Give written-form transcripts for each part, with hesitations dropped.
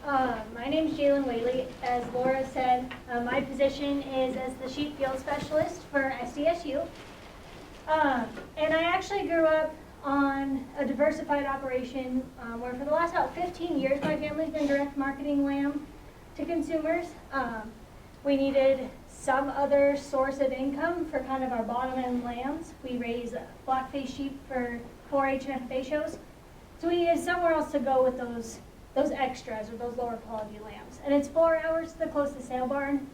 My name is Jalen Whaley. As Laura said, my position is as the sheep field specialist for SDSU. And I actually grew up on a diversified operation where for the last about 15 years my family's been direct marketing lamb to consumers. We needed some other source of income for kind of our bottom end lambs. We raise black-faced sheep for 4-H and FFA shows. So we needed somewhere else to go with those extras or those lower quality lambs. And it's 4 hours to the closest sale barn.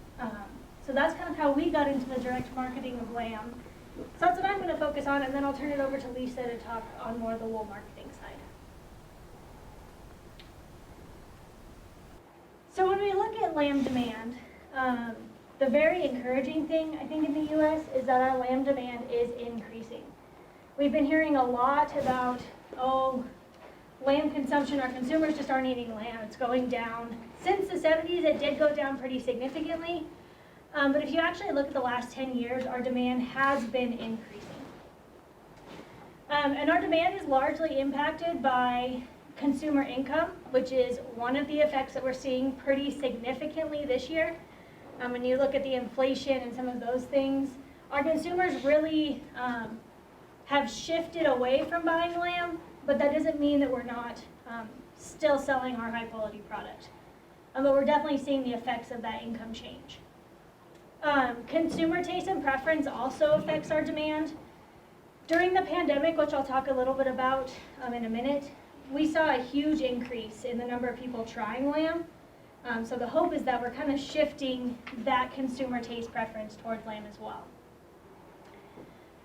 So that's kind of how we got into the direct marketing of lamb. So that's what I'm going to focus on, and then I'll turn it over to Lisa to talk on more of the wool marketing side. So when we look at lamb demand, the very encouraging thing I think in the U.S. is that our lamb demand is increasing. We've been hearing a lot about, lamb consumption, our consumers just aren't eating lamb, it's going down. Since the 70s, it did go down pretty significantly. But if you actually look at the last 10 years, our demand has been increasing. And our demand is largely impacted by consumer income, which is one of the effects that we're seeing pretty significantly this year. When you look at the inflation and some of those things, our consumers really have shifted away from buying lamb, but that doesn't mean that we're not still selling our high quality product. But we're definitely seeing the effects of that income change. Consumer taste and preference also affects our demand. During the pandemic, which I'll talk a little bit about in a minute, we saw a huge increase in the number of people trying lamb. So the hope is that we're kind of shifting that consumer taste preference towards lamb as well.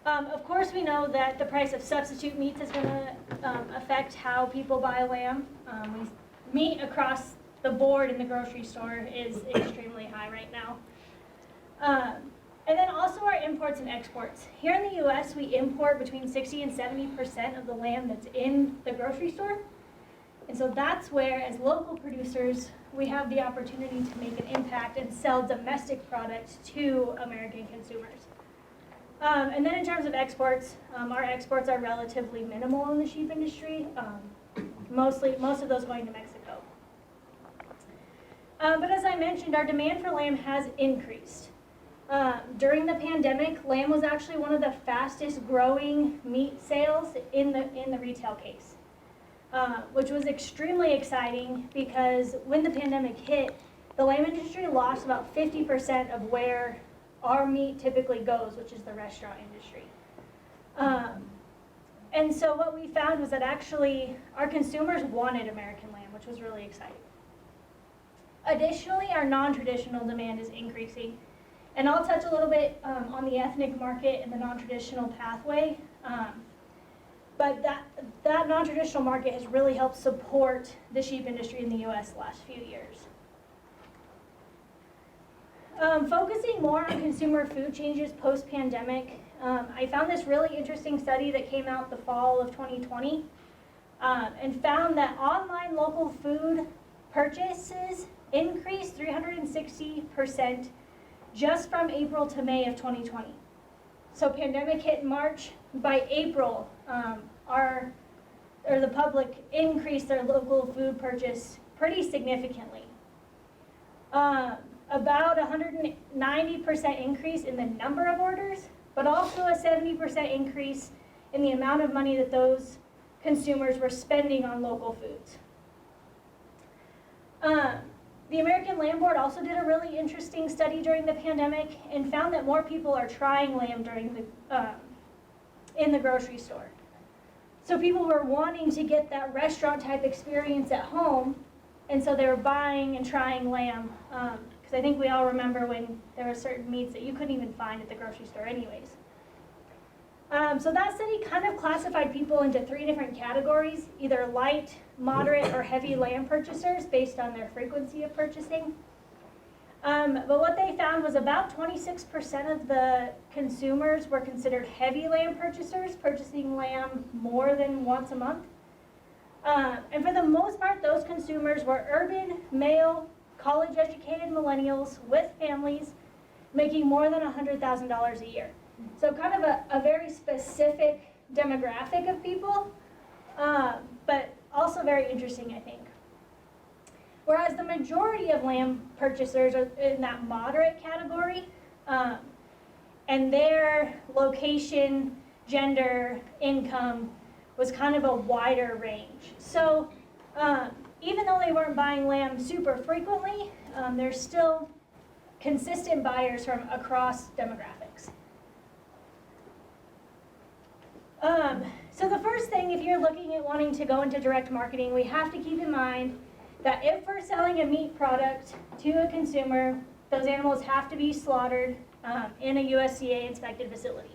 Of course, we know that the price of substitute meats is going to affect how people buy lamb. Meat across the board in the grocery store is extremely high right now. And then also our imports and exports. Here in the U.S., we import between 60 and 70% of the lamb that's in the grocery store. And so that's where, as local producers, we have the opportunity to make an impact and sell domestic products to American consumers. And then in terms of exports, our exports are relatively minimal in the sheep industry, most of those going to Mexico. But as I mentioned, our demand for lamb has increased. During the pandemic, lamb was actually one of the fastest growing meat sales in the retail case, which was extremely exciting because when the pandemic hit, the lamb industry lost about 50% of where our meat typically goes, which is the restaurant industry. And so what we found was that actually our consumers wanted American lamb, which was really exciting. Additionally, our non-traditional demand is increasing. And I'll touch a little bit on the ethnic market and the non-traditional pathway. But that non-traditional market has really helped support the sheep industry in the U.S. the last few years. Focusing more on consumer food changes post-pandemic, I found this really interesting study that came out the fall of 2020 and found that online local food purchases increased 360% just from April to May of 2020. So pandemic hit in March. By April, the public increased their local food purchase pretty significantly. About 190% increase in the number of orders, but also a 70% increase in the amount of money that those consumers were spending on local foods. The American Lamb Board also did a really interesting study during the pandemic and found that more people are trying lamb in the grocery store. So people were wanting to get that restaurant type experience at home, and so they were buying and trying lamb. Because I think we all remember when there were certain meats that you couldn't even find at the grocery store anyways. So that study kind of classified people into 3 different categories, either light, moderate, or heavy lamb purchasers based on their frequency of purchasing. But what they found was about 26% of the consumers were considered heavy lamb purchasers, purchasing lamb more than once a month. And for the most part, those consumers were urban, male, college-educated millennials with families making more than $100,000 a year. So kind of a very specific demographic of people, but also very interesting, I think. Whereas the majority of lamb purchasers are in that moderate category, and their location, gender, income was kind of a wider range. So even though they weren't buying lamb super frequently, they're still consistent buyers from across demographics. So the first thing, if you're looking at wanting to go into direct marketing, we have to keep in mind that if we're selling a meat product to a consumer, those animals have to be slaughtered in a USDA inspected facility.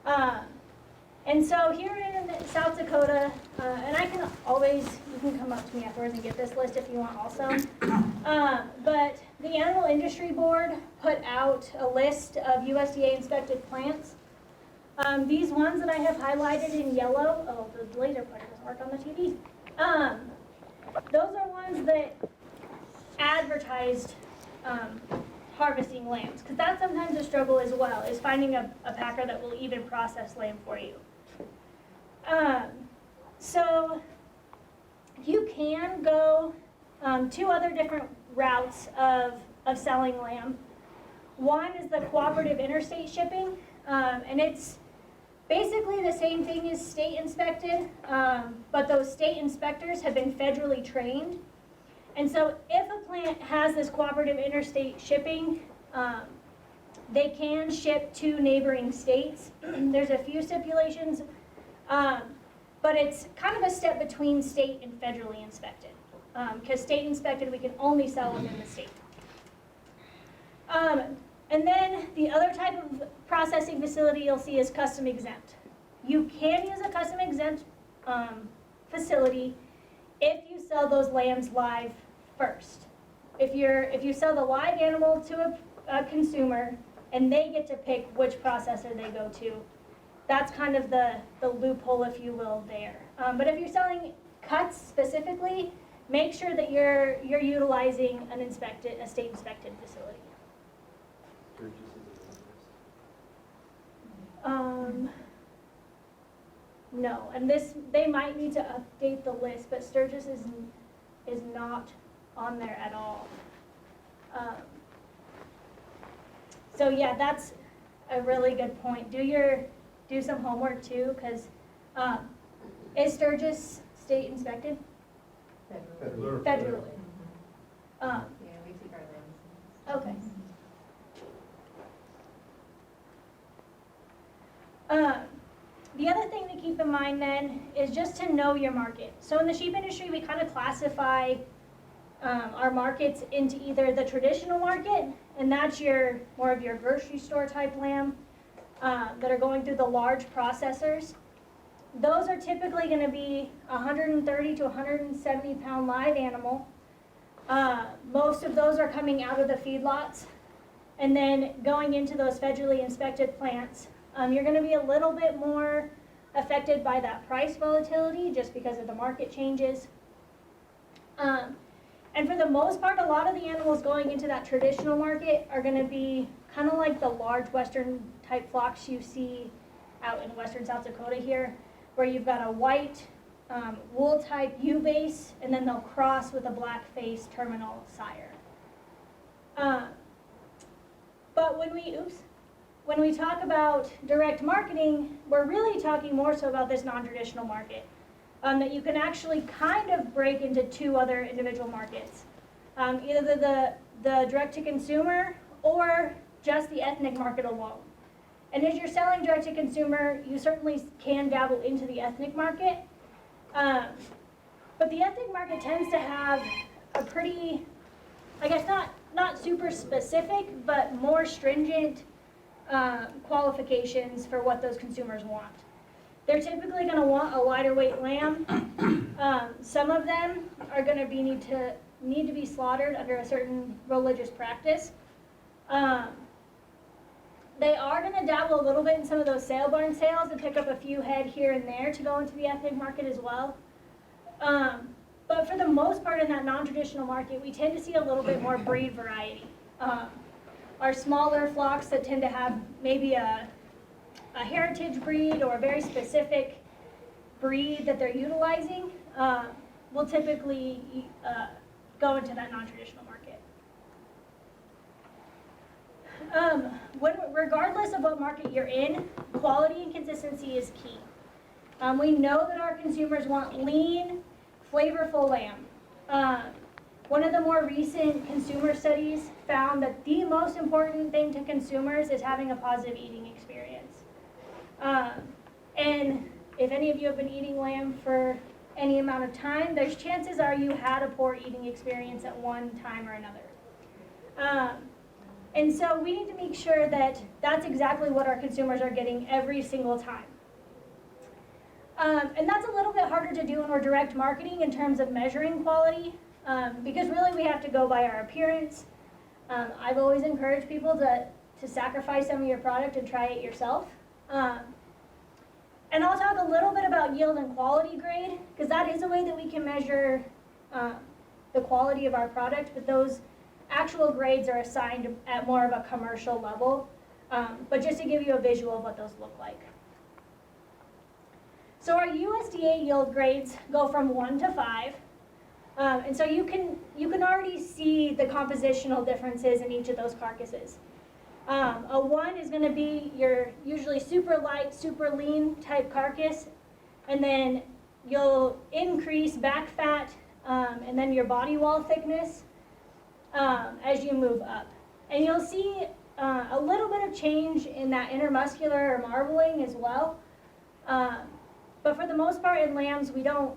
And so here in South Dakota, and I can always, you can come up to me afterwards and get this list if you want also, but the Animal Industry Board put out a list of USDA inspected plants. These ones that I have highlighted in yellow, oh, the laser pointer doesn't work on the TV. Those are ones that advertised harvesting lambs, because that's sometimes a struggle as well, is finding a packer that will even process lamb for you. So you can go two other different routes of selling lamb. One is the cooperative interstate shipping, and it's basically the same thing as state inspected, but those state inspectors have been federally trained. And so if a plant has this cooperative interstate shipping, they can ship to neighboring states. There's a few stipulations, but it's kind of a step between state and federally inspected. Because state inspected, we can only sell within the state. And then the other type of processing facility you'll see is custom exempt. You can use a custom exempt facility if you sell those lambs live first. If you sell the live animal to a consumer and they get to pick which processor they go to, that's kind of the loophole, if you will, there. But if you're selling cuts specifically, make sure that you're utilizing a state inspected facility. No, and they might need to update the list, but Sturgis is not on there at all. So yeah, that's a really good point. Do some homework too, because is Sturgis state inspected? Federally. Federally. Yeah, we take our lambs. Okay. The other thing to keep in mind then is just to know your market. So in the sheep industry, we kind of classify our markets into either the traditional market, and that's more of your grocery store type lamb that are going through the large processors. Those are typically going to be 130 to 170 pound live animal. Most of those are coming out of the feedlots, and then going into those federally inspected plants. You're going to be a little bit more affected by that price volatility just because of the market changes. And for the most part, a lot of the animals going into that traditional market are going to be kind of like the large western type flocks you see out in western South Dakota here, where you've got a white wool type ewe base, and then they'll cross with a black face terminal sire. But when we talk about direct marketing, we're really talking more so about this non-traditional market, that you can actually kind of break into two other individual markets, either the direct-to-consumer or just the ethnic market alone. And as you're selling direct-to-consumer, you certainly can dabble into the ethnic market, but the ethnic market tends to have a pretty, I guess not super specific, but more stringent qualifications for what those consumers want. They're typically going to want a lighter weight lamb. Some of them are going to need to be slaughtered under a certain religious practice. They are going to dabble a little bit in some of those sale barn sales and pick up a few head here and there to go into the ethnic market as well. But for the most part in that non-traditional market, we tend to see a little bit more breed variety. Our smaller flocks that tend to have maybe a heritage breed or a very specific breed that they're utilizing will typically go into that non-traditional market. Regardless of what market you're in, quality and consistency is key. We know that our consumers want lean, flavorful lamb. One of the more recent consumer studies found that the most important thing to consumers is having a positive eating experience. And if any of you have been eating lamb for any amount of time, there's chances are you had a poor eating experience at one time or another. And so we need to make sure that that's exactly what our consumers are getting every single time. And that's a little bit harder to do when we're direct marketing in terms of measuring quality, because really we have to go by our appearance. I've always encouraged people to sacrifice some of your product and try it yourself. And I'll talk a little bit about yield and quality grade, because that is a way that we can measure the quality of our product, but those actual grades are assigned at more of a commercial level, but just to give you a visual of what those look like. So our USDA yield grades go from 1 to 5, and so you can already see the compositional differences in each of those carcasses. A 1 is going to be your usually super light, super lean type carcass, and then you'll increase back fat and then your body wall thickness as you move up. And you'll see a little bit of change in that intermuscular or marbling as well. But for the most part in lambs, they don't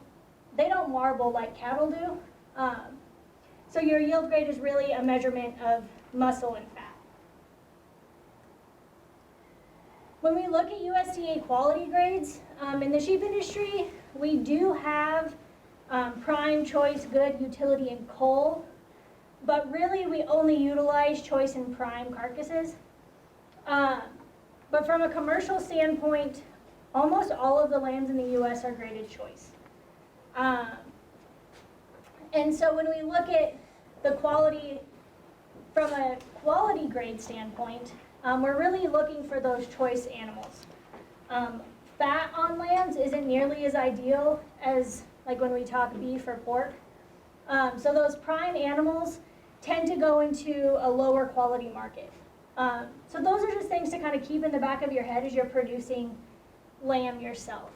marble like cattle do. So your yield grade is really a measurement of muscle and fat. When we look at USDA quality grades, in the sheep industry, we do have prime, choice, good, utility, and cull, but really we only utilize choice and prime carcasses. But from a commercial standpoint, almost all of the lambs in the U.S. are graded choice. And so when we look at the quality, from a quality grade standpoint, we're really looking for those choice animals. Fat on lambs isn't nearly as ideal as like when we talk beef or pork. So those prime animals tend to go into a lower quality market. So those are just things to kind of keep in the back of your head as you're producing lamb yourself.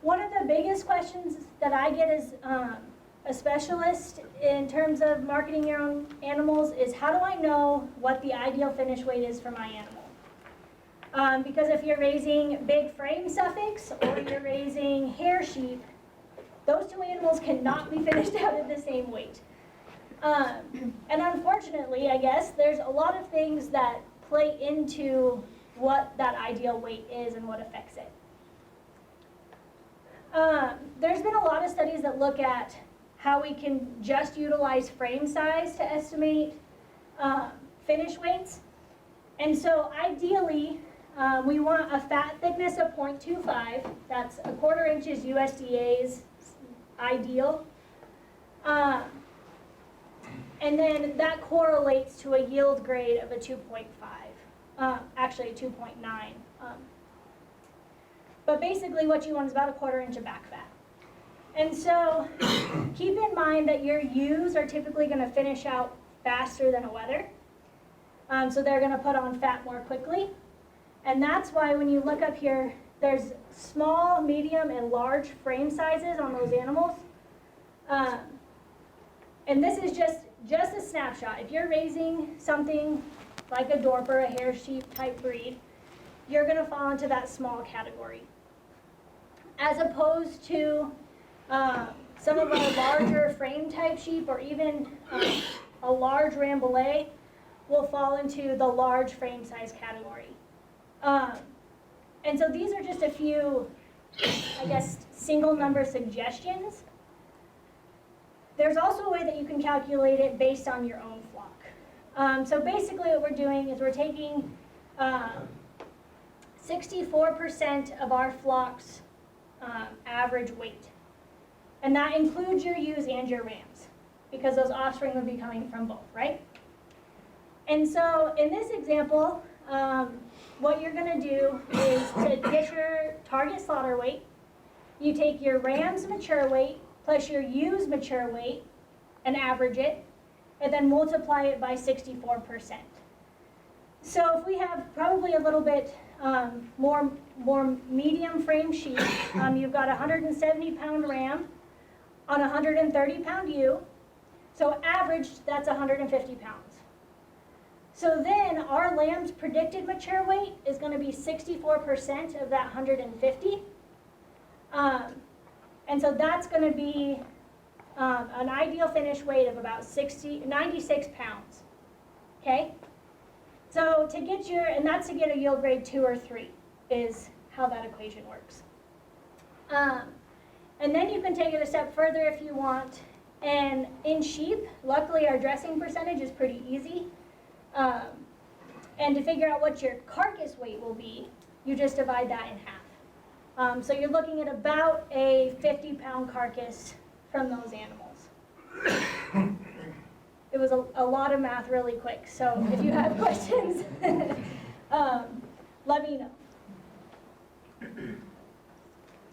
One of the biggest questions that I get as a specialist in terms of marketing your own animals is, how do I know what the ideal finish weight is for my animal? Because if you're raising big frame Suffolks or you're raising hair sheep, those two animals cannot be finished out at the same weight. And unfortunately, I guess, there's a lot of things that play into what that ideal weight is and what affects it. There's been a lot of studies that look at how we can just utilize frame size to estimate finish weights. And so ideally, we want a fat thickness of 0.25. That's 1/4 inch is USDA's ideal. And then that correlates to a yield grade of a 2.5, actually a 2.9. But basically what you want is about 1/4 inch of back fat. And so keep in mind that your ewes are typically going to finish out faster than a wether. So they're going to put on fat more quickly. And that's why when you look up here, there's small, medium, and large frame sizes on those animals. And this is just a snapshot. If you're raising something like a Dorper, a hair sheep type breed, you're going to fall into that small category. As opposed to some of our larger frame type sheep, or even a large Rambouillet will fall into the large frame size category. And so these are just a few, I guess, single number suggestions. There's also a way that you can calculate it based on your own flock. So basically what we're doing is we're taking 64% of our flock's average weight. And that includes your ewes and your rams, because those offspring would be coming from both, right? And so in this example, what you're going to do is to get your target slaughter weight, you take your ram's mature weight plus your used mature weight and average it, and then multiply it by 64%. So if we have probably a little bit more medium frame sheep, you've got a 170-pound ram on a 130-pound ewe, so averaged, that's 150 pounds. So then our lamb's predicted mature weight is going to be 64% of that 150. And so that's going to be an ideal finish weight of about 96 pounds. Okay? So to get and that's to get a yield grade 2 or 3 is how that equation works. And then you can take it a step further if you want. And in sheep, luckily our dressing percentage is pretty easy. And to figure out what your carcass weight will be, you just divide that in half. So you're looking at about a 50-pound carcass from those animals. It was a lot of math really quick, so if you have questions, let me know.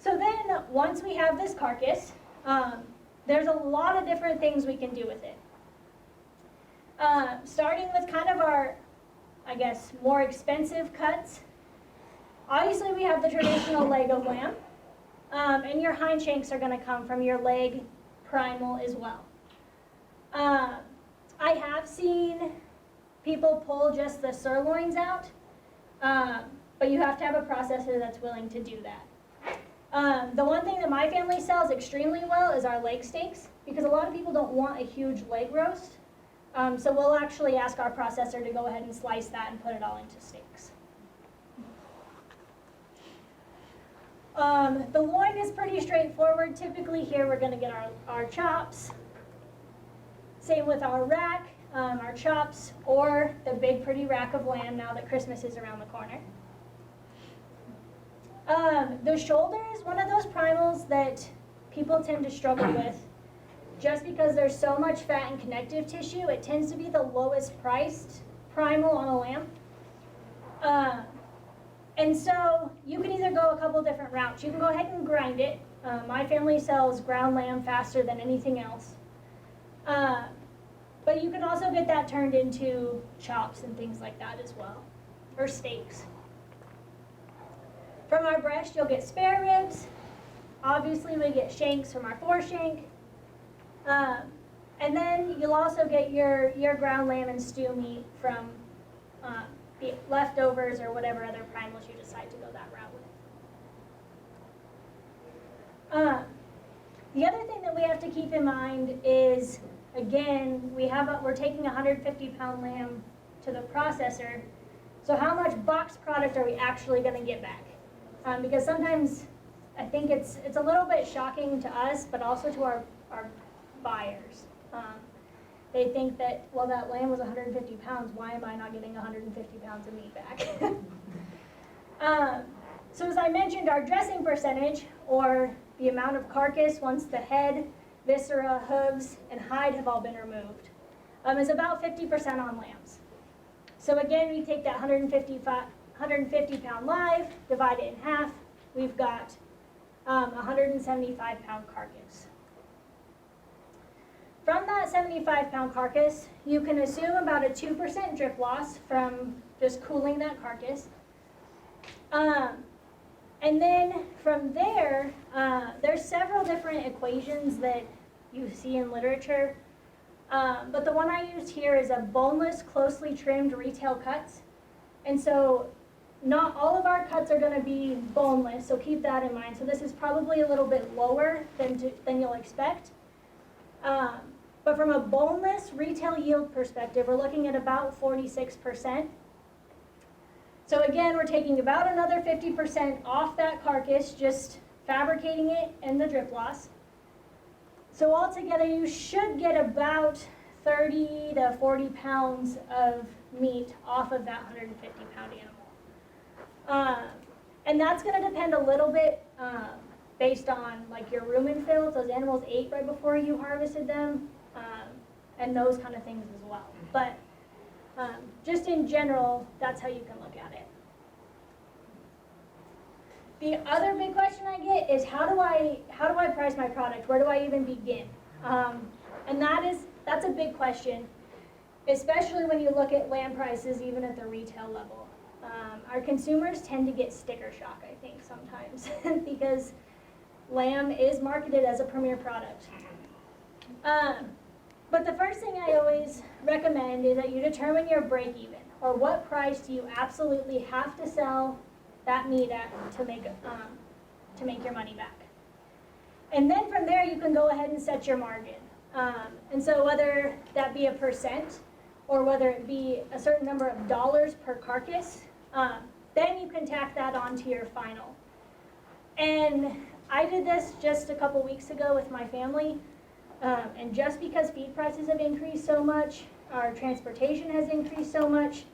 So then, once we have this carcass, there's a lot of different things we can do with it. Starting with kind of our, I guess, more expensive cuts. Obviously, we have the traditional leg of lamb, and your hind shanks are going to come from your leg primal as well. I have seen people pull just the sirloins out, but you have to have a processor that's willing to do that. The one thing that my family sells extremely well is our leg steaks, because a lot of people don't want a huge leg roast. So we'll actually ask our processor to go ahead and slice that and put it all into steaks. The loin is pretty straightforward. Typically here we're going to get our chops. Same with our rack, our chops, or the big pretty rack of lamb now that Christmas is around the corner. The shoulder is one of those primals that people tend to struggle with. Just because there's so much fat and connective tissue, it tends to be the lowest priced primal on a lamb. And so you can either go a couple different routes. You can go ahead and grind it. My family sells ground lamb faster than anything else. But you can also get that turned into chops and things like that as well, or steaks. From our breast, you'll get spare ribs. Obviously, we get shanks from our foreshank. And then you'll also get your ground lamb and stew meat from the leftovers or whatever other primals you decide to go that route with. The other thing that we have to keep in mind is, again, we're taking a 150-pound lamb to the processor. So how much box product are we actually going to get back? Because sometimes I think it's a little bit shocking to us, but also to our buyers. They think that, well, that lamb was 150 pounds, why am I not getting 150 pounds of meat back? So as I mentioned, our dressing percentage, or the amount of carcass once the head, viscera, hooves, and hide have all been removed, is about 50% on lambs. So again, we take that 150-pound live, divide it in half, we've got 175-pound carcass. From that 75-pound carcass, you can assume about a 2% drip loss from just cooling that carcass. And then from there, there's several different equations that you see in literature. But the one I used here is a boneless, closely trimmed retail cuts. And so not all of our cuts are going to be boneless, so keep that in mind. So this is probably a little bit lower than you'll expect. But from a boneless retail yield perspective, we're looking at about 46%. So again, we're taking about another 50% off that carcass, just fabricating it and the drip loss. So altogether, you should get about 30 to 40 pounds of meat off of that 150-pound animal. And that's going to depend a little bit based on like your rumen fields. Those animals ate right before you harvested them, and those kind of things as well. But just in general, that's how you can look at it. The other big question I get is how do I price my product? Where do I even begin? And that's a big question, especially when you look at lamb prices even at the retail level. Our consumers tend to get sticker shock, I think, sometimes because lamb is marketed as a premier product. But the first thing I always recommend is that you determine your break even, or what price do you absolutely have to sell that meat at to make your money back. And then from there you can go ahead and set your margin. And so whether that be a percent or whether it be a certain number of dollars per carcass, then you can tack that onto your final. And I did this just a couple weeks ago with my family, and just because feed prices have increased so much, our transportation has increased so much,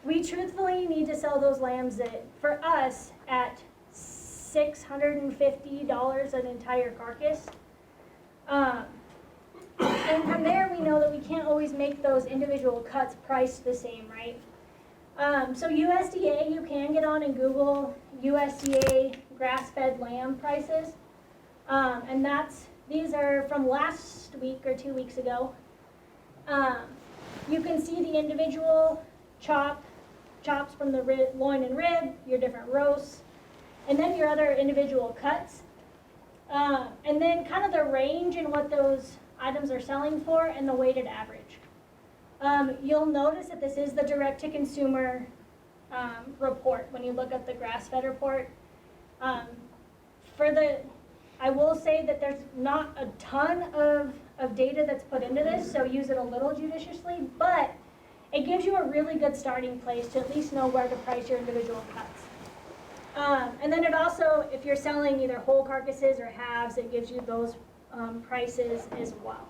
we truthfully need to sell those lambs for us at $650 an entire carcass. And from there we know that we can't always make those individual cuts priced the same, right? So USDA, you can get on and Google USDA grass-fed lamb prices. And these are from last week or 2 weeks ago. You can see the individual chops from the loin and rib, your different roasts, and then your other individual cuts. And then kind of the range in what those items are selling for and the weighted average. You'll notice that this is the direct-to-consumer report when you look at the grass-fed report. I will say that there's not a ton of data that's put into this, so use it a little judiciously, but it gives you a really good starting place to at least know where to price your individual cuts. And then it also, if you're selling either whole carcasses or halves, it gives you those prices as well.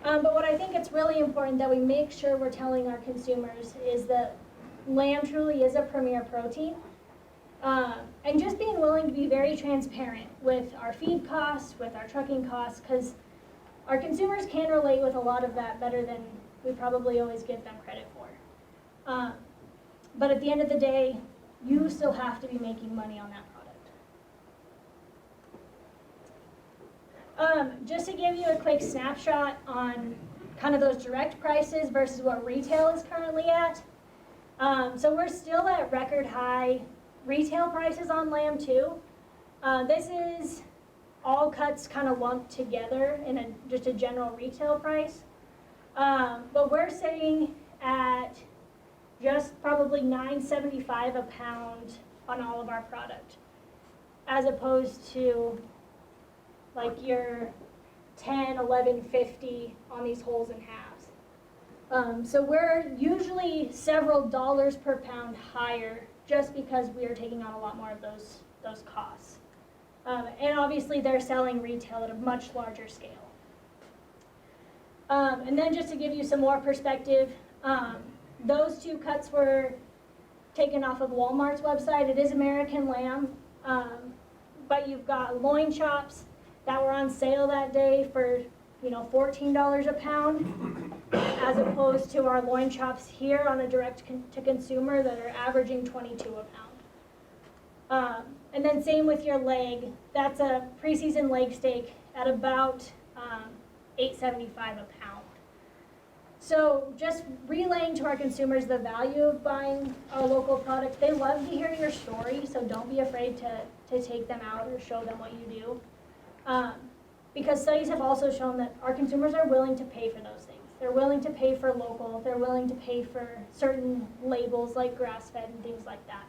But what I think it's really important that we make sure we're telling our consumers is that lamb truly is a premier protein. And just being willing to be very transparent with our feed costs, with our trucking costs, because our consumers can relate with a lot of that better than we probably always give them credit for. But at the end of the day, you still have to be making money on that product. Just to give you a quick snapshot on kind of those direct prices versus what retail is currently at. So we're still at record high retail prices on lamb too. This is all cuts kind of lumped together in just a general retail price. But we're sitting at just probably $9.75 a pound on all of our product, as opposed to like your $10, $11.50 on these wholes and halves. So we're usually several dollars per pound higher just because we are taking on a lot more of those costs. And obviously they're selling retail at a much larger scale. And then just to give you some more perspective, those two cuts were taken off of Walmart's website. It is American lamb, but you've got loin chops that were on sale that day for $14 a pound, as opposed to our loin chops here on a direct-to-consumer that are averaging $22 a pound. And then same with your leg. That's a preseason leg steak at about $8.75 a pound. So just relaying to our consumers the value of buying our local products. They love to hear your story, so don't be afraid to take them out or show them what you do. Because studies have also shown that our consumers are willing to pay for those things. They're willing to pay for local, they're willing to pay for certain labels like grass-fed and things like that.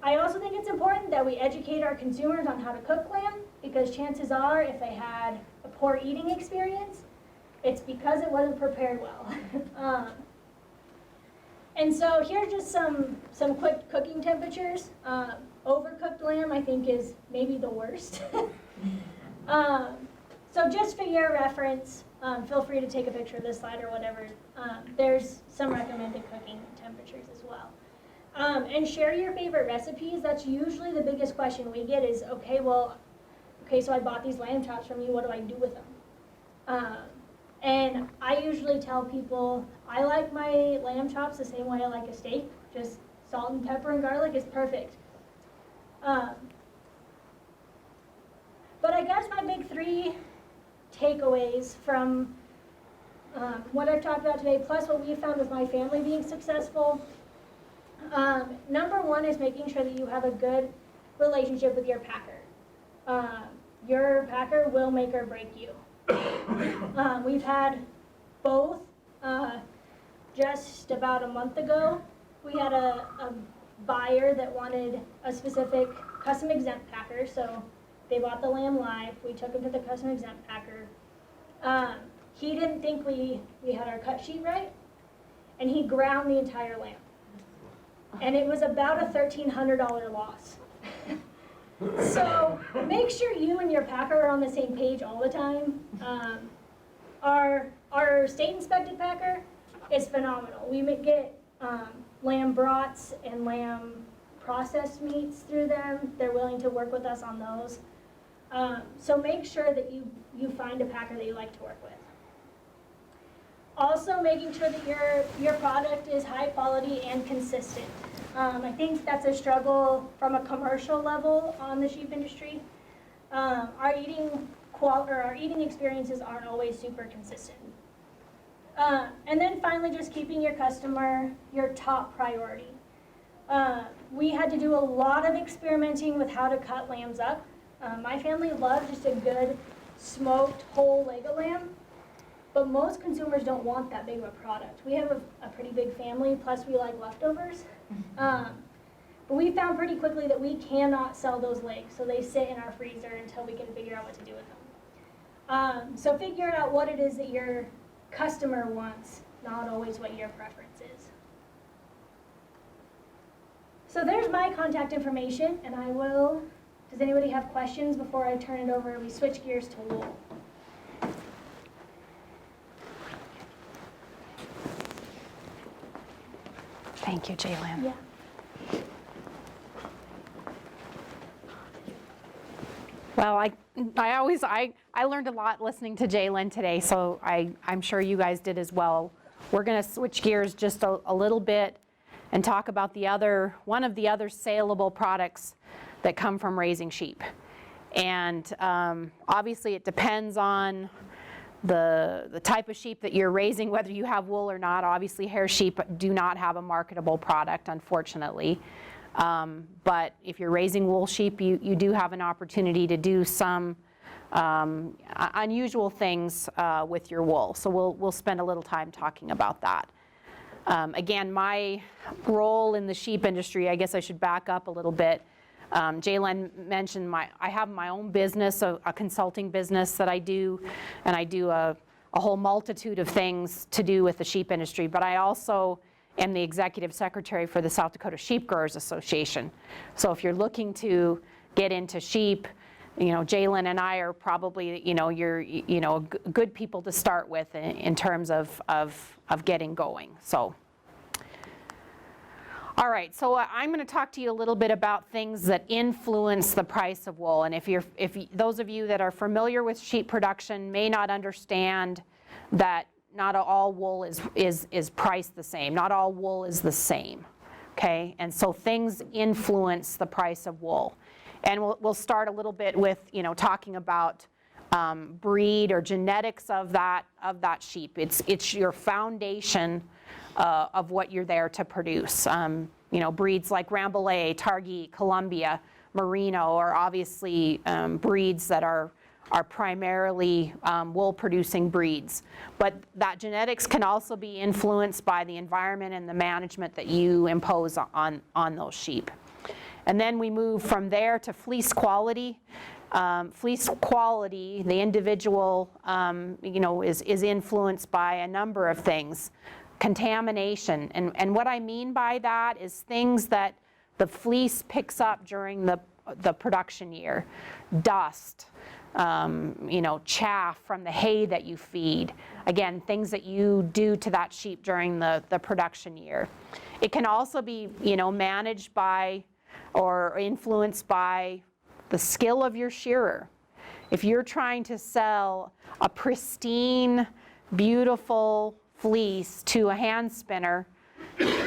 I also think it's important that we educate our consumers on how to cook lamb, because chances are if they had a poor eating experience, it's because it wasn't prepared well. And so here's just some quick cooking temperatures. Overcooked lamb, I think, is maybe the worst. So just for your reference, feel free to take a picture of this slide or whatever. There's some recommended cooking temperatures as well. And share your favorite recipes. That's usually the biggest question we get is, okay, so I bought these lamb chops from you, what do I do with them? And I usually tell people, I like my lamb chops the same way I like a steak, just salt and pepper and garlic is perfect. But I guess my big 3 takeaways from what I've talked about today, plus what we found with my family being successful. Number 1 is making sure that you have a good relationship with your packer. Your packer will make or break you. We've had both. Just about a month ago, we had a buyer that wanted a specific custom exempt packer, so they bought the lamb live. We took him to the custom exempt packer. He didn't think we had our cut sheet right, and he ground the entire lamb. And it was about a $1,300 loss. So make sure you and your packer are on the same page all the time. Our state inspected packer is phenomenal. We get lamb brats and lamb processed meats through them. They're willing to work with us on those. So make sure that you find a packer that you like to work with. Also making sure that your product is high quality and consistent. I think that's a struggle from a commercial level on the sheep industry. Our eating experiences aren't always super consistent. And then finally, just keeping your customer your top priority. We had to do a lot of experimenting with how to cut lambs up. My family loves just a good smoked whole leg of lamb, but most consumers don't want that big of a product. We have a pretty big family, plus we like leftovers. But we found pretty quickly that we cannot sell those legs, so they sit in our freezer until we can figure out what to do with them. So figure out what it is that your customer wants, not always what your preference is. So there's my contact information, and does anybody have questions before I turn it over? We switch gears to wool. Thank you, Jalen. Yeah. Well, I learned a lot listening to Jalen today, so I'm sure you guys did as well. We're going to switch gears just a little bit and talk about one of the other saleable products that come from raising sheep. And obviously it depends on the type of sheep that you're raising, whether you have wool or not. Obviously hair sheep do not have a marketable product, unfortunately. But if you're raising wool sheep, you do have an opportunity to do some unusual things with your wool. So we'll spend a little time talking about that. Again, my role in the sheep industry, I guess I should back up a little bit. Jalen mentioned I have my own business, a consulting business that I do, and I do a whole multitude of things to do with the sheep industry, but I also am the executive secretary for the South Dakota Sheep Growers Association. So if you're looking to get into sheep, Jalen and I are probably, good people to start with in terms of getting going. So. All right, so I'm going to talk to you a little bit about things that influence the price of wool. And if those of you that are familiar with sheep production may not understand that not all wool is priced the same. Not all wool is the same, okay? And so things influence the price of wool. And we'll start a little bit with, talking about breed or genetics of that sheep. It's your foundation of what you're there to produce. Breeds like Rambouillet, Targhee, Columbia, Merino are obviously breeds that are primarily wool-producing breeds. But that genetics can also be influenced by the environment and the management that you impose on those sheep. And then we move from there to fleece quality. Fleece quality, the individual, is influenced by a number of things. Contamination, and what I mean by that is things that the fleece picks up during the production year. Dust, chaff from the hay that you feed. Again, things that you do to that sheep during the production year. It can also be, managed by or influenced by the skill of your shearer. If you're trying to sell a pristine beautiful fleece to a hand spinner,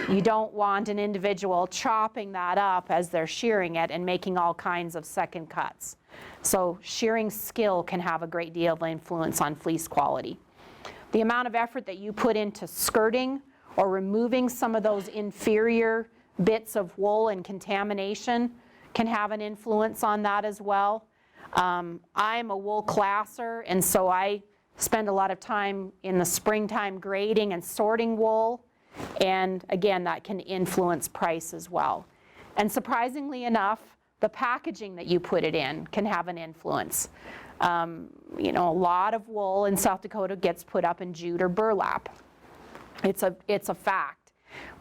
you don't want an individual chopping that up as they're shearing it and making all kinds of second cuts. So shearing skill can have a great deal of influence on fleece quality. The amount of effort that you put into skirting or removing some of those inferior bits of wool and contamination can have an influence on that as well. I'm a wool classer, and so I spend a lot of time in the springtime grading and sorting wool, and again, that can influence price as well. And surprisingly enough, the packaging that you put it in can have an influence. You know, a lot of wool in South Dakota gets put up in jute or burlap. It's a fact,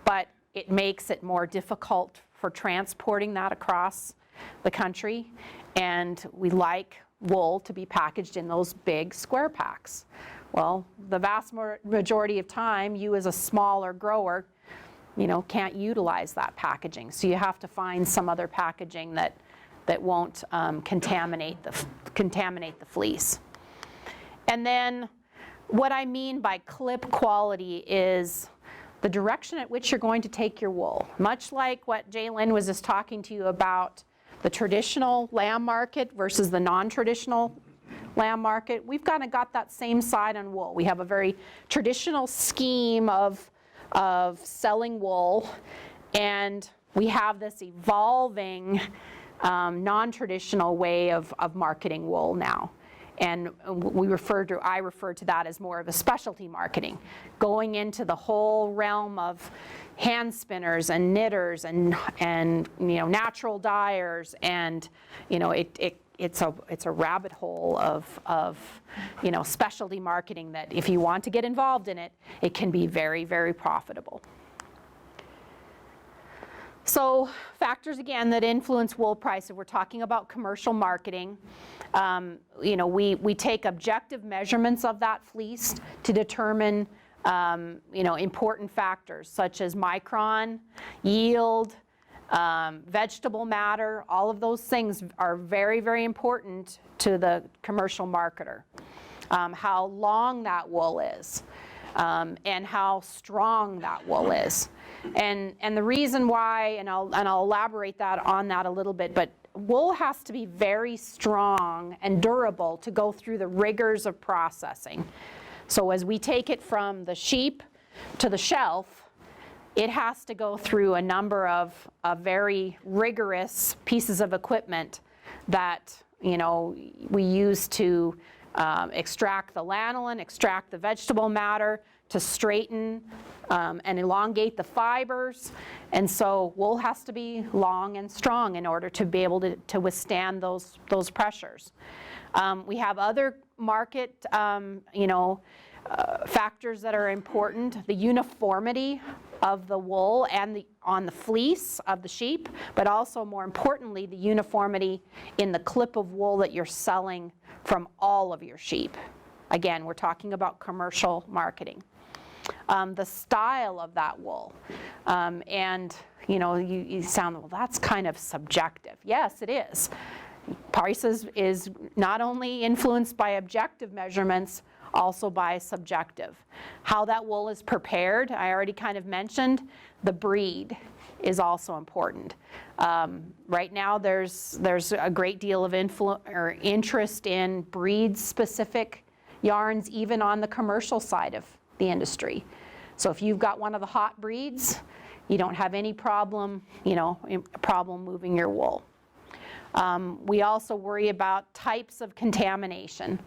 but it makes it more difficult for transporting that across the country, and we like wool to be packaged in those big square packs. Well, the vast majority of time, you as a smaller grower, you know, can't utilize that packaging. So you have to find some other packaging that won't contaminate the fleece. And then what I mean by clip quality is the direction at which you're going to take your wool. Much like what Jaylyn was just talking to you about the traditional lamb market versus the non-traditional lamb market, we've kind of got that same side on wool. We have a very traditional scheme of selling wool, and we have this evolving non-traditional way of marketing wool now. And I refer to that as more of a specialty marketing, going into the whole realm of hand spinners and knitters and you know, natural dyers, and you know, it's a rabbit hole of you know, specialty marketing that if you want to get involved in it, it can be very, very profitable. So factors again that influence wool price, if we're talking about commercial marketing, you know, we take objective measurements of that fleece to determine you know, important factors such as micron, yield, vegetable matter. All of those things are very, very important to the commercial marketer. How long that wool is, and how strong that wool is. And the reason why, and I'll elaborate on that a little bit, but wool has to be very strong and durable to go through the rigors of processing. So as we take it from the sheep to the shelf, it has to go through a number of very rigorous pieces of equipment that, you know, we use to extract the lanolin, extract the vegetable matter, to straighten and elongate the fibers. And so wool has to be long and strong in order to be able to withstand those pressures. We have other market you know, factors that are important. The uniformity of the wool and on the fleece of the sheep, but also more importantly, the uniformity in the clip of wool that you're selling from all of your sheep. Again, we're talking about commercial marketing. The style of that wool, and you know, you sound, well, that's kind of subjective. Yes, it is. Price is not only influenced by objective measurements, also by subjective. How that wool is prepared, I already kind of mentioned. The breed is also important. Right now there's a great deal of interest in breed-specific yarns, even on the commercial side of the industry. So if you've got one of the hot breeds, you don't have any problem, you know, moving your wool. We also worry about types of contamination,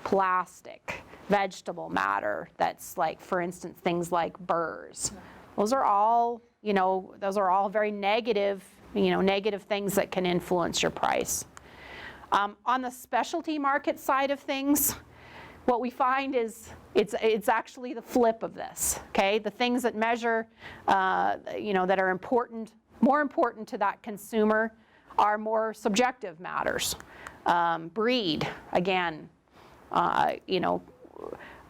plastic, vegetable matter, that's like, for instance, things like burrs. Those are all, you know, very negative, you know, negative things that can influence your price. On the specialty market side of things, what we find is it's actually the flip of this, okay? The things that measure, you know, that are important, more important to that consumer are more subjective matters. Breed, again, you know,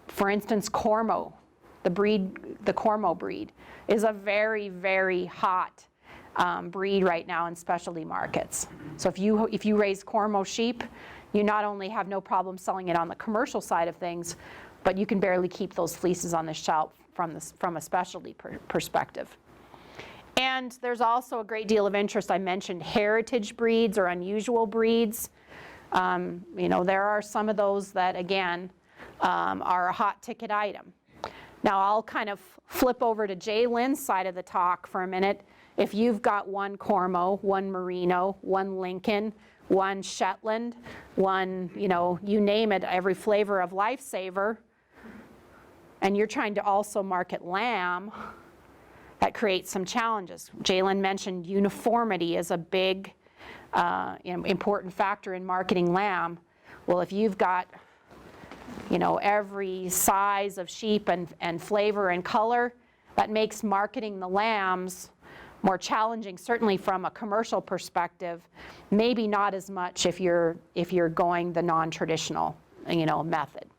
for instance, Cormo, the Cormo breed is a very, very hot breed right now in specialty markets. So if you raise Cormo sheep, you not only have no problem selling it on the commercial side of things, but you can barely keep those fleeces on the shelf from a specialty perspective. And there's also a great deal of interest. I mentioned heritage breeds or unusual breeds. You know, there are some of those that, again, are a hot ticket item. Now I'll kind of flip over to Jay Lynn's side of the talk for a minute. If you've got one Cormo, one Merino, one Lincoln, one Shetland, one, you know, you name it, every flavor of Lifesaver, and you're trying to also market lamb, that creates some challenges. Jalen mentioned uniformity is a big important factor in marketing lamb. Well, if you've got, you know, every size of sheep and flavor and color, that makes marketing the lambs more challenging, certainly from a commercial perspective, maybe not as much if you're going the non-traditional, you know, method.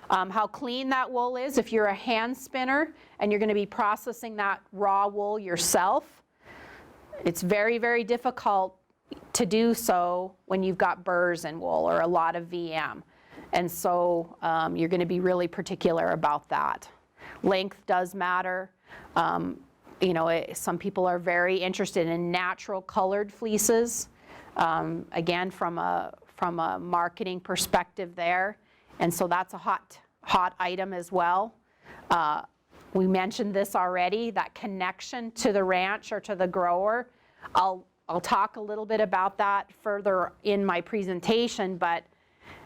How clean that wool is, if you're a hand spinner and you're going to be processing that raw wool yourself, it's very, very difficult to do so when you've got burrs in wool or a lot of VM. And so you're going to be really particular about that. Length does matter. You know, some people are very interested in natural colored fleeces. Again, from a marketing perspective there. And so that's a hot item as well. We mentioned this already, that connection to the ranch or to the grower. I'll talk a little bit about that further in my presentation, but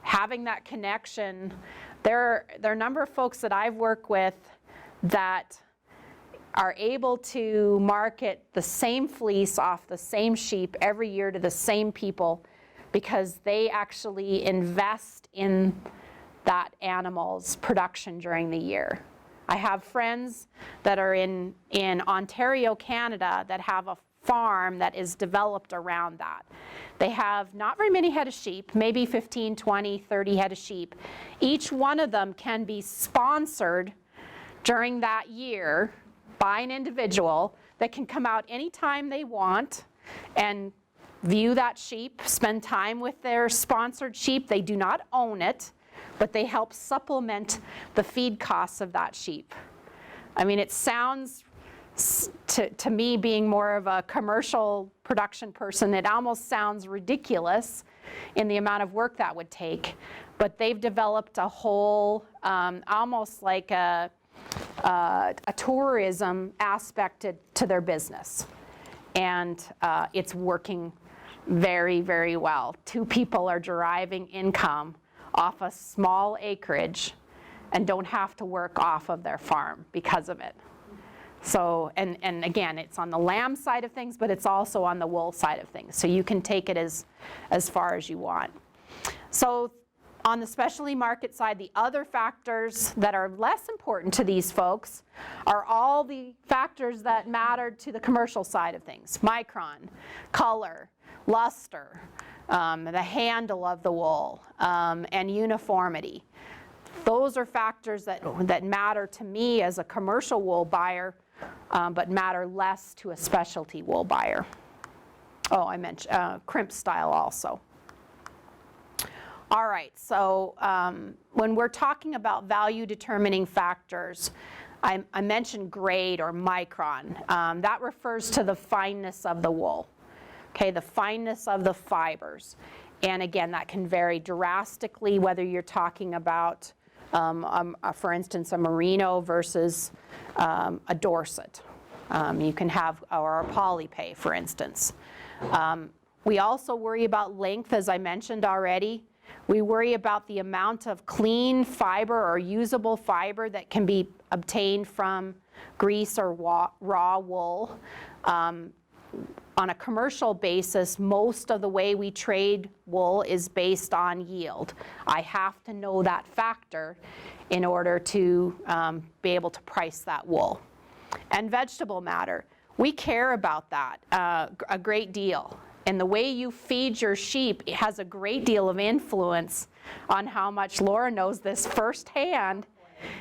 having that connection, there are a number of folks that I've worked with that are able to market the same fleece off the same sheep every year to the same people because they actually invest in that animal's production during the year. I have friends that are in Ontario, Canada, that have a farm that is developed around that. They have not very many head of sheep, maybe 15, 20, 30 head of sheep. Each one of them can be sponsored during that year by an individual that can come out anytime they want and view that sheep, spend time with their sponsored sheep. They do not own it, but they help supplement the feed costs of that sheep. I mean, it sounds, to me being more of a commercial production person, it almost sounds ridiculous in the amount of work that would take. But they've developed a whole, almost like a tourism aspect to their business. And it's working very, very well. 2 people are deriving income off a small acreage and don't have to work off of their farm because of it. So, and again, it's on the lamb side of things, but it's also on the wool side of things. So you can take it as far as you want. So on the specialty market side, the other factors that are less important to these folks are all the factors that matter to the commercial side of things. Micron, color, luster, the handle of the wool, and uniformity. Those are factors that matter to me as a commercial wool buyer, but matter less to a specialty wool buyer. Oh, I mentioned crimp style also. All right, so when we're talking about value determining factors, I mentioned grade or micron. That refers to the fineness of the wool. Okay, the fineness of the fibers. And again, that can vary drastically whether you're talking about, for instance, a merino versus a Dorset. You can have, or a polypay, for instance. We also worry about length, as I mentioned already. We worry about the amount of clean fiber or usable fiber that can be obtained from grease or raw wool. On a commercial basis, most of the way we trade wool is based on yield. I have to know that factor in order to be able to price that wool. And vegetable matter, we care about that a great deal. And the way you feed your sheep, it has a great deal of influence on how much. Laura knows this firsthand.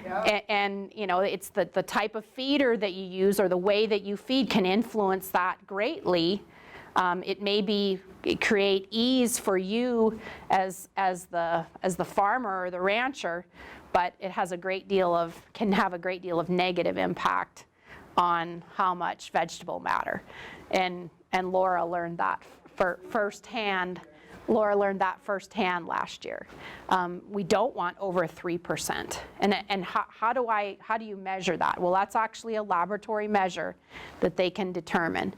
Yep. And you know, it's the type of feeder that you use or the way that you feed can influence that greatly. It may be create ease for you as the farmer or the rancher, but it has can have a great deal of negative impact on how much vegetable matter. And Laura learned that firsthand. Laura learned that firsthand last year. We don't want over 3%. And how do you measure that? Well, that's actually a laboratory measure that they can determine.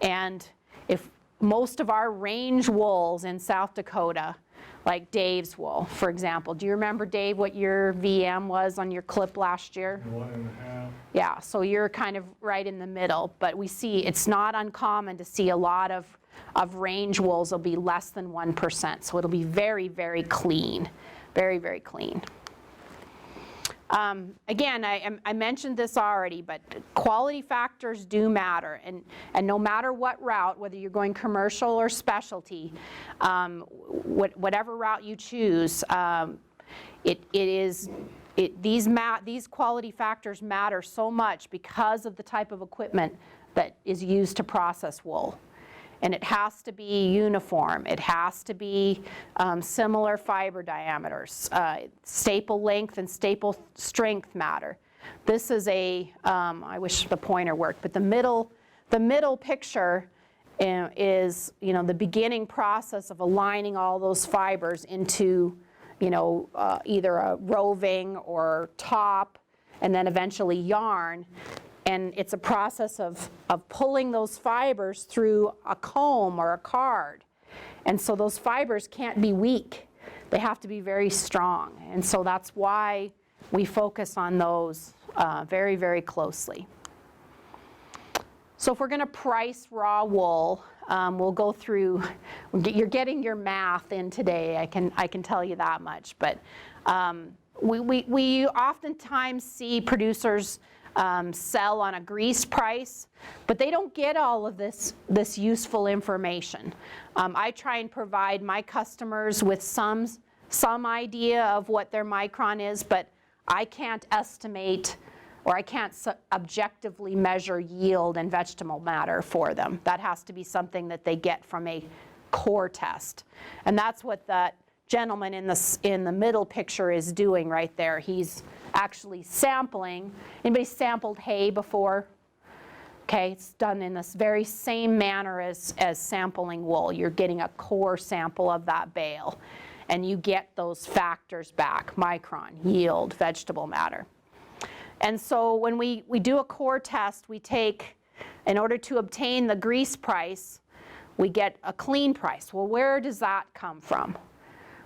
And if most of our range wools in South Dakota, like Dave's wool, for example, do you remember, Dave, what your VM was on your clip last year? 1.5. Yeah, so you're kind of right in the middle, but we see it's not uncommon to see a lot of range wools will be less than 1%, so it'll be very, very clean, very, very clean. Again, I mentioned this already, but quality factors do matter, and no matter what route, whether you're going commercial or specialty, whatever route you choose, these quality factors matter so much because of the type of equipment that is used to process wool. And it has to be uniform. It has to be similar fiber diameters. Staple length and staple strength matter. This is I wish the pointer worked, but the middle picture is, the beginning process of aligning all those fibers into, either a roving or top, and then eventually yarn. And it's a process of pulling those fibers through a comb or a card. And so those fibers can't be weak. They have to be very strong. And so that's why we focus on those very, very closely. So if we're going to price raw wool, we'll go through, you're getting your math in today, I can tell you that much. But we oftentimes see producers sell on a grease price, but they don't get all of this useful information. I try and provide my customers with some idea of what their micron is, but I can't estimate or I can't objectively measure yield and vegetable matter for them. That has to be something that they get from a core test. And that's what that gentleman in the middle picture is doing right there. He's actually sampling. Anybody sampled hay before? Okay, it's done in this very same manner as sampling wool. You're getting a core sample of that bale, and you get those factors back: micron, yield, vegetable matter. And so when we do a core test, we take, in order to obtain the grease price, we get a clean price. Well, where does that come from?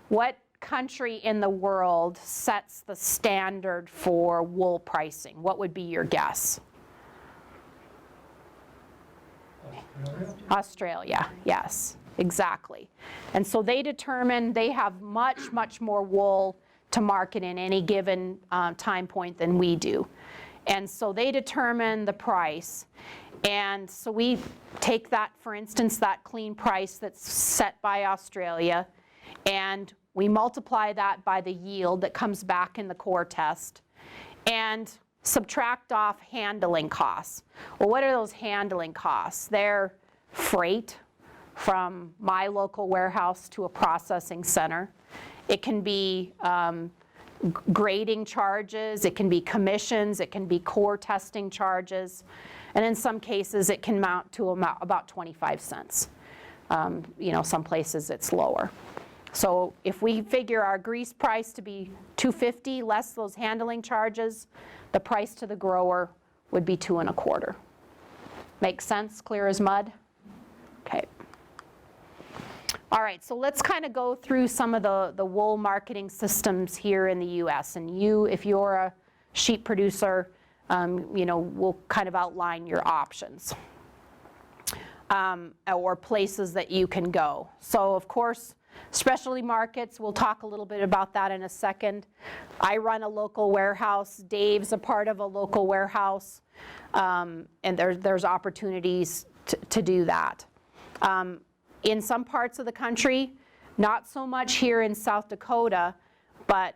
What country in the world sets the standard for wool pricing? What would be your guess? Australia, yes, exactly. And so they have much, much more wool to market in any given time point than we do. And so they determine the price. And so we take that, for instance, that clean price that's set by Australia, and we multiply that by the yield that comes back in the core test and subtract off handling costs. Well, what are those handling costs? They're freight from my local warehouse to a processing center. It can be grading charges, it can be commissions, it can be core testing charges, and in some cases it can mount to about 25 cents. Some places it's lower. So if we figure our grease price to be $2.50 less those handling charges, the price to the grower would be $2.25. Make sense? Clear as mud? Okay. All right, so let's kind of go through some of the wool marketing systems here in the US. And if you're a sheep producer, we'll kind of outline your options or places that you can go. So of course, specialty markets, we'll talk a little bit about that in a second. I run a local warehouse. Dave's a part of a local warehouse. And there's opportunities to do that. In some parts of the country, not so much here in South Dakota, but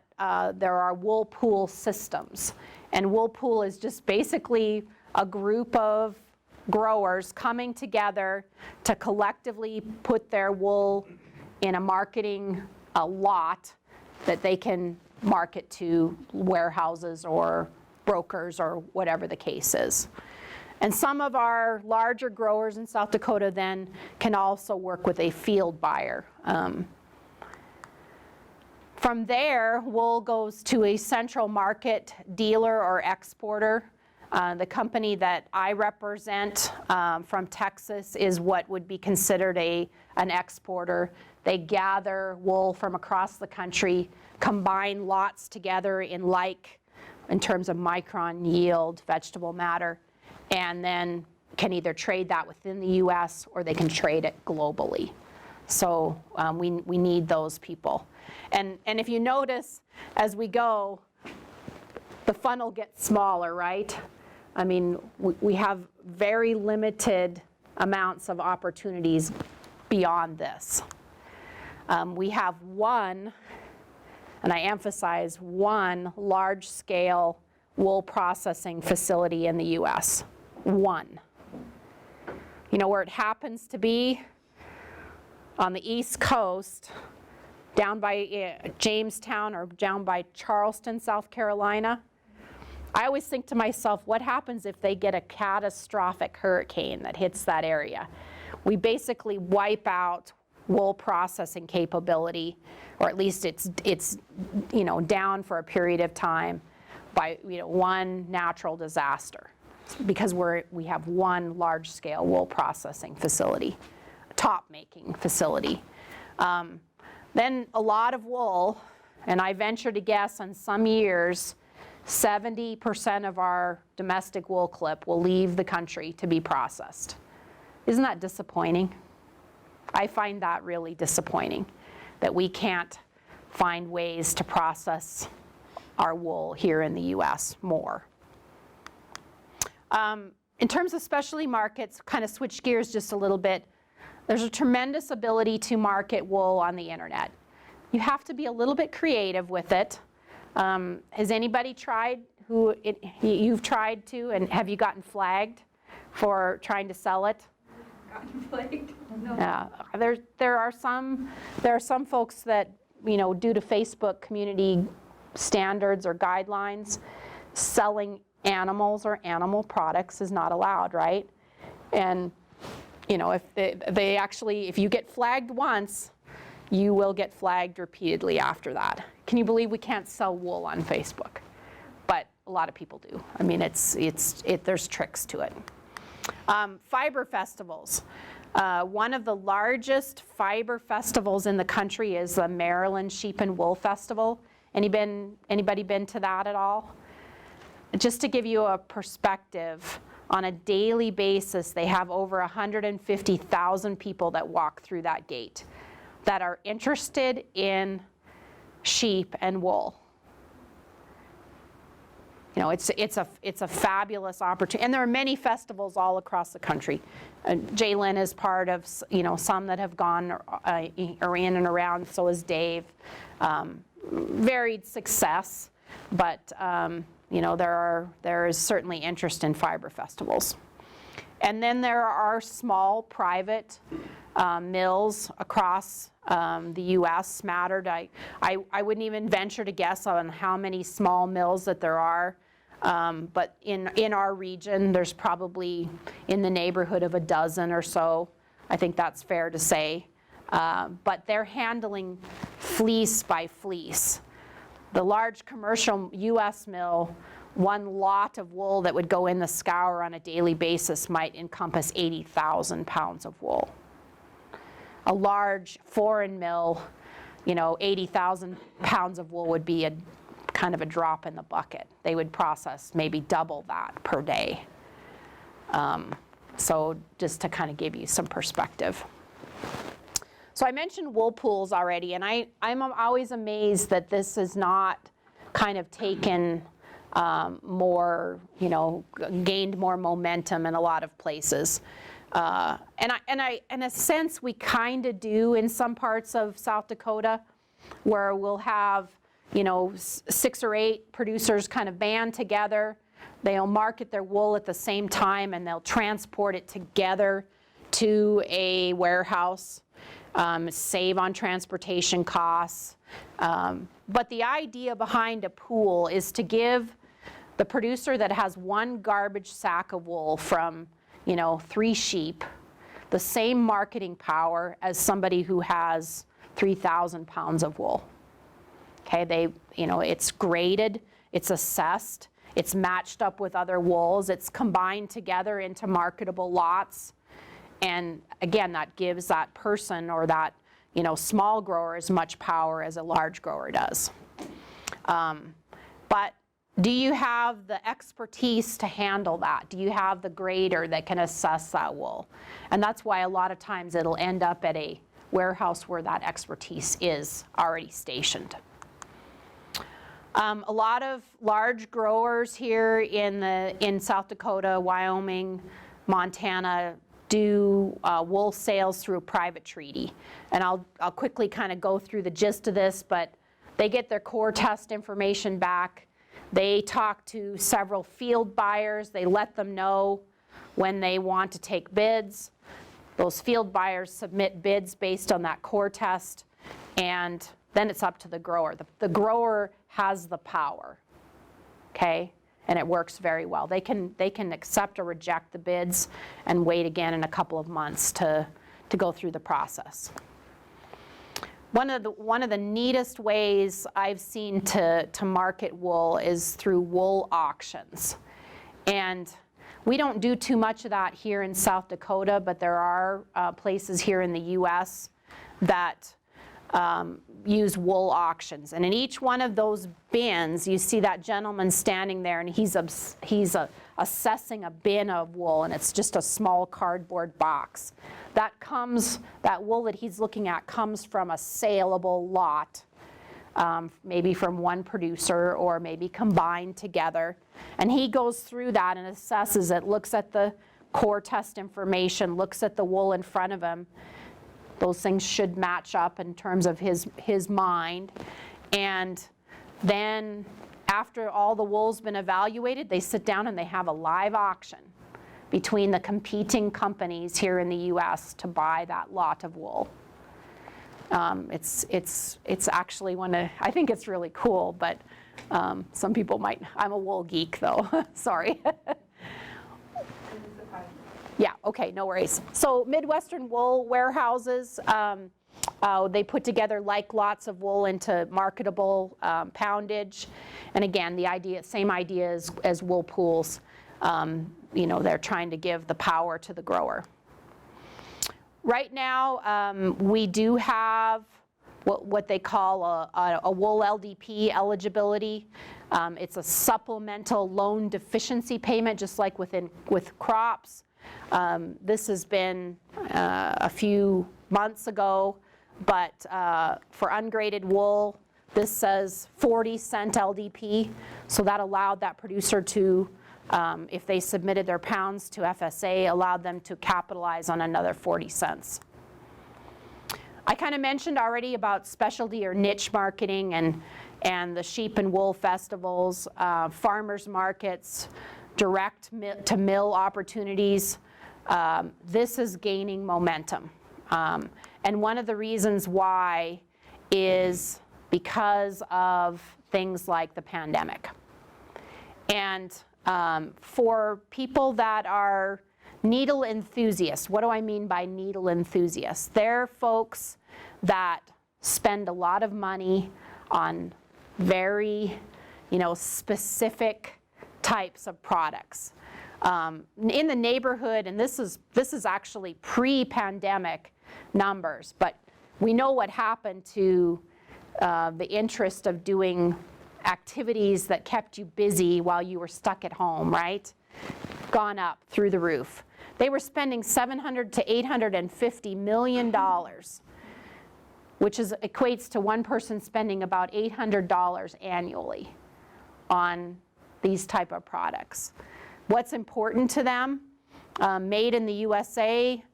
there are wool pool systems. And wool pool is just basically a group of growers coming together to collectively put their wool in a marketing lot that they can market to warehouses or brokers or whatever the case is. And some of our larger growers in South Dakota then can also work with a field buyer. From there, wool goes to a central market dealer or exporter. The company that I represent from Texas is what would be considered an exporter. They gather wool from across the country, combine lots together in terms of micron yield, vegetable matter, and then can either trade that within the US or they can trade it globally. So we need those people. And if you notice as we go, the funnel gets smaller, right? I mean, we have very limited amounts of opportunities beyond this. We have one, and I emphasize one, large-scale wool processing facility in the US. One. You know where it happens to be? On the East Coast, down by Jamestown or down by Charleston, South Carolina. I always think to myself, what happens if they get a catastrophic hurricane that hits that area? We basically wipe out wool processing capability, or at least it's down for a period of time by one natural disaster, because we have one large-scale wool processing facility, top-making facility. Then a lot of wool, and I venture to guess on some years, 70% of our domestic wool clip will leave the country to be processed. Isn't that disappointing? I find that really disappointing, that we can't find ways to process our wool here in the US more. In terms of specialty markets, kind of switch gears just a little bit, there's a tremendous ability to market wool on the internet. You have to be a little bit creative with it. Has anybody tried you've tried to, and have you gotten flagged for trying to sell it? Gotten flagged? No. Yeah, there are some folks that, due to Facebook community standards or guidelines, selling animals or animal products is not allowed, right? And if you get flagged once, you will get flagged repeatedly after that. Can you believe we can't sell wool on Facebook? But a lot of people do. I mean, there's tricks to it. Fiber festivals. One of the largest fiber festivals in the country is the Maryland Sheep and Wool Festival. Anybody been to that at all? Just to give you a perspective, on a daily basis, they have over 150,000 people that walk through that gate that are interested in sheep and wool. It's a fabulous opportunity, and there are many festivals all across the country. Jalen is part of some that have gone or in and around. So is Dave. Varied success, but there is certainly interest in fiber festivals. And then there are small private mills across the U.S. smattered. I wouldn't even venture to guess on how many small mills that there are, but in our region there's probably in the neighborhood of a dozen or so. I think that's fair to say. But they're handling fleece by fleece. The large commercial U.S. mill, one lot of wool that would go in the scour on a daily basis might encompass 80,000 pounds of wool. A large foreign mill, 80,000 pounds of wool would be a kind of a drop in the bucket. They would process maybe double that per day. So just to kind of give you some perspective. So I mentioned wool pools already, and I'm always amazed that this is not kind of taken more, gained more momentum in a lot of places. And in a sense, we kind of do in some parts of South Dakota, where we'll have, 6 or 8 producers kind of band together. they'll market their wool at the same time, and they'll transport it together to a warehouse, save on transportation costs. But the idea behind a pool is to give the producer that has one garbage sack of wool from, 3 sheep the same marketing power as somebody who has 3,000 pounds of wool. Okay, it's graded, it's assessed, it's matched up with other wools, it's combined together into marketable lots. And again, that gives that person or that small grower as much power as a large grower does. But do you have the expertise to handle that? Do you have the grader that can assess that wool? And that's why a lot of times it'll end up at a warehouse where that expertise is already stationed. A lot of large growers here in South Dakota, Wyoming, Montana do wool sales through a private treaty. And I'll quickly kind of go through the gist of this, but they get their core test information back. They talk to several field buyers. They let them know when they want to take bids. Those field buyers submit bids based on that core test, and then it's up to the grower. The grower has the power, okay? And it works very well. They can accept or reject the bids and wait again in a couple of months to go through the process. One of the neatest ways I've seen to market wool is through wool auctions. And we don't do too much of that here in South Dakota, but there are places here in the US that use wool auctions. And in each one of those bins, you see that gentleman standing there, and he's assessing a bin of wool, and it's just a small cardboard box. That wool that he's looking at comes from a saleable lot, maybe from one producer or maybe combined together. And he goes through that and assesses it, looks at the core test information, looks at the wool in front of him. Those things should match up in terms of his mind. And then after all the wool's been evaluated, they sit down and they have a live auction between the competing companies here in the US to buy that lot of wool. It's actually I think it's really cool, but some people might, I'm a wool geek though, sorry. Yeah, okay, no worries. So Midwestern wool warehouses, they put together like lots of wool into marketable poundage. And again, same idea as wool pools. They're trying to give the power to the grower. Right now, we do have what they call a wool LDP eligibility. It's a supplemental loan deficiency payment, just like with crops. This has been a few months ago, but for ungraded wool, this says 40-cent LDP, so that allowed that producer to, if they submitted their pounds to FSA, allowed them to capitalize on another 40 cents. I kind of mentioned already about specialty or niche marketing and the sheep and wool festivals, farmers markets, direct to mill opportunities. This is gaining momentum. And one of the reasons why is because of things like the pandemic. And for people that are needle enthusiasts, what do I mean by needle enthusiasts? They're folks that spend a lot of money on very, specific types of products. In the neighborhood, and this is actually pre-pandemic numbers, but we know what happened to the interest of doing activities that kept you busy while you were stuck at home, right? Gone up through the roof. They were spending $700 to $850 million, which equates to one person spending about $800 annually on these type of products. What's important to them? Made in the USA,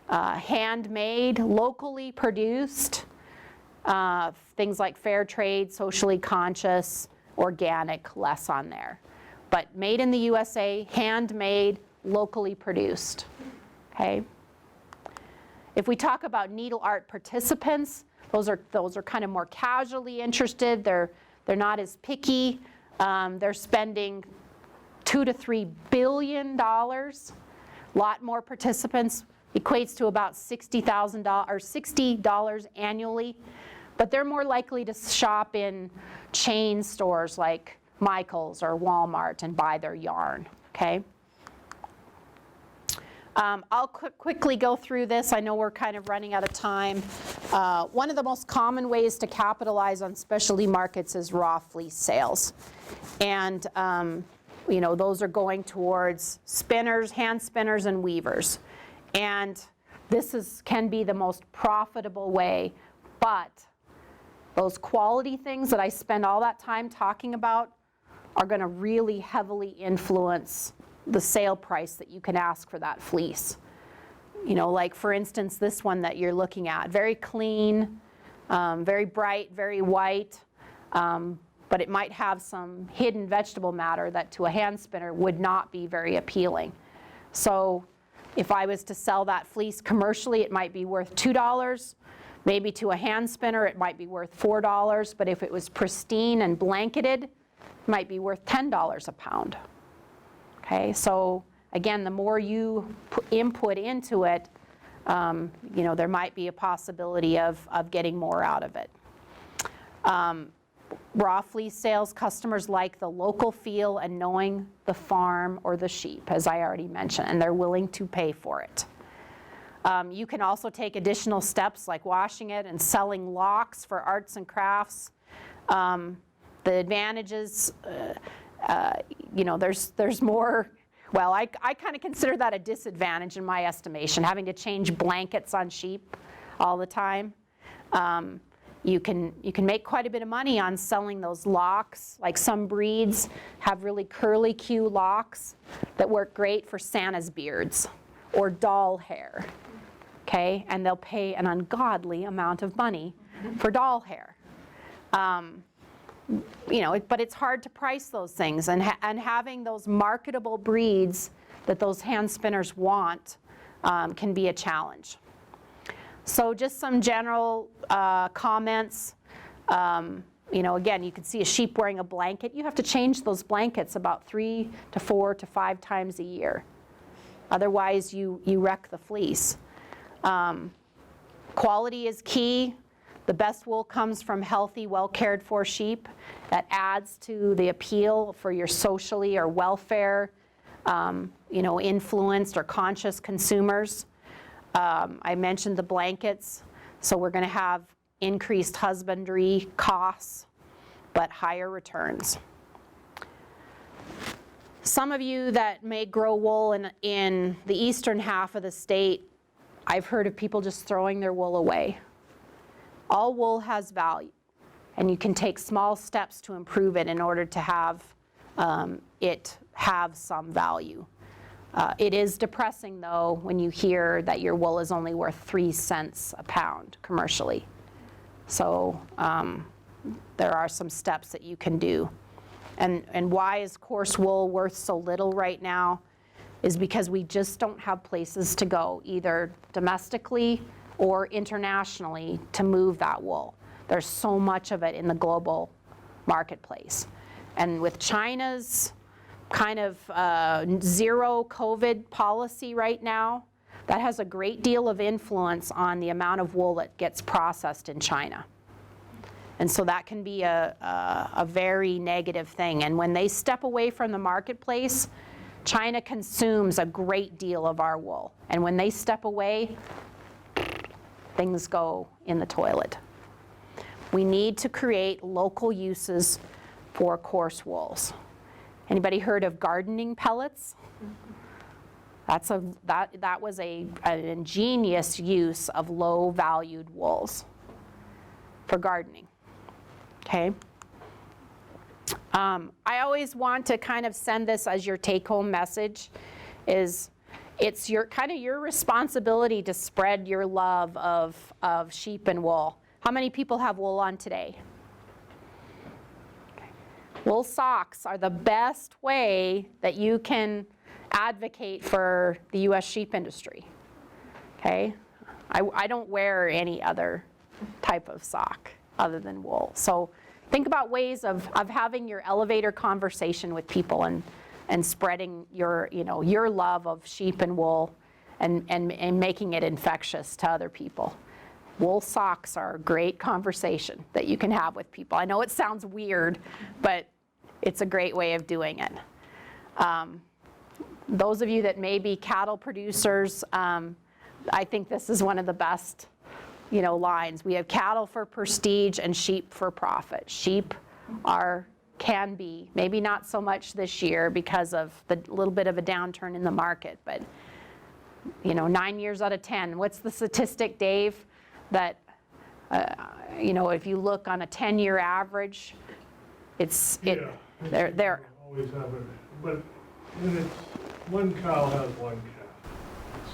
handmade, locally produced, things like fair trade, socially conscious, organic, less on there. but made in the USA, handmade, locally produced, okay? If we talk about needle art participants, those are kind of more casually interested. They're not as picky. They're spending $2 to $3 billion. Lot more participants, equates to about $60,000 or $60 annually. But they're more likely to shop in chain stores like Michael's or Walmart and buy their yarn, okay? I'll quickly go through this. I know we're kind of running out of time. One of the most common ways to capitalize on specialty markets is raw fleece sales. And you know, those are going towards spinners, hand spinners, and weavers. And this can be the most profitable way, but those quality things that I spend all that time talking about are going to really heavily influence the sale price that you can ask for that fleece. You know, like for instance, this one that you're looking at, very clean, very bright, very white, but it might have some hidden vegetable matter that to a hand spinner would not be very appealing. So if I was to sell that fleece commercially, it might be worth $2. Maybe to a hand spinner, it might be worth $4, but if it was pristine and blanketed, it might be worth $10 a pound. Okay, so again, the more you input into it, you know, there might be a possibility of getting more out of it. Raw fleece sales, customers like the local feel and knowing the farm or the sheep, as I already mentioned, and they're willing to pay for it. You can also take additional steps like washing it and selling locks for arts and crafts. The advantages, you know, there's more, well, I kind of consider that a disadvantage in my estimation, having to change blankets on sheep all the time. You can make quite a bit of money on selling those locks. Like some breeds have really curly Q locks that work great for Santa's beards or doll hair, okay? And they'll pay an ungodly amount of money for doll hair. You know, but it's hard to price those things, and having those marketable breeds that those hand spinners want can be a challenge. So just some general comments. You know, again, you can see a sheep wearing a blanket. You have to change those blankets about 3 to 4 to 5 times a year. Otherwise, you wreck the fleece. Quality is key. The best wool comes from healthy, well-cared for sheep. That adds to the appeal for your socially or welfare, you know, influenced or conscious consumers. I mentioned the blankets, so we're going to have increased husbandry costs, but higher returns. Some of you that may grow wool in the eastern half of the state, I've heard of people just throwing their wool away. All wool has value, and you can take small steps to improve it in order to have it have some value. It is depressing, though, when you hear that your wool is only worth 3 cents a pound commercially. So there are some steps that you can do. And why is coarse wool worth so little right now is because we just don't have places to go, either domestically or internationally, to move that wool. There's so much of it in the global marketplace. And with China's kind of zero COVID policy right now, that has a great deal of influence on the amount of wool that gets processed in China. And so that can be a very negative thing. And when they step away from the marketplace, China consumes a great deal of our wool. And when they step away, things go in the toilet. We need to create local uses for coarse wools. Anybody heard of gardening pellets? That was an ingenious use of low-valued wools for gardening. Okay. I always want to kind of send this as your take-home message: is it's your responsibility to spread your love of sheep and wool. How many people have wool on today? Okay. Wool socks are the best way that you can advocate for the US sheep industry, okay? I don't wear any other type of sock other than wool. So think about ways of having your elevator conversation with people and spreading your, your love of sheep and wool and making it infectious to other people. Wool socks are a great conversation that you can have with people. I know it sounds weird, but it's a great way of doing it. Those of you that may be cattle producers, I think this is one of the best, lines. We have cattle for prestige and sheep for profit. Sheep can be, maybe not so much this year because of the little bit of a downturn in the market, but 9 years out of 10. What's the statistic, Dave? That, if you look on a 10-year average, they're Always have it, but when it's, one cow has one calf.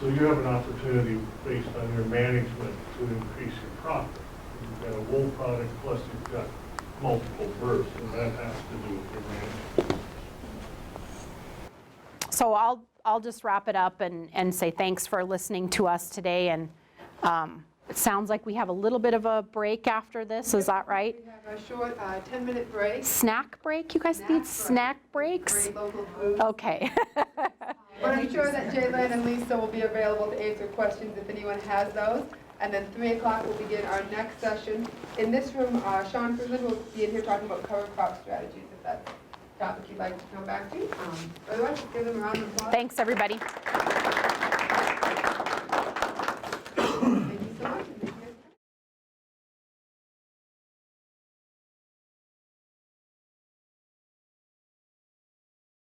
So you have an opportunity based on your management to increase your profit. You've got a wool product plus you've got multiple births, and that has to do with your management. So I'll just wrap it up and say thanks for listening to us today. And it sounds like we have a little bit of a break after this. Is that right? We have a short 10-minute break. Snack break? You guys need snack breaks? Great local food. Okay. But I'm sure that Jaylen and Lisa will be available to answer questions if anyone has those. And then 3 o'clock will begin our next session. In this room, Sean Friedland will be in here talking about cover crop strategies, if that's a topic you'd like to come back to. Otherwise, give them a round of applause. Thanks, everybody.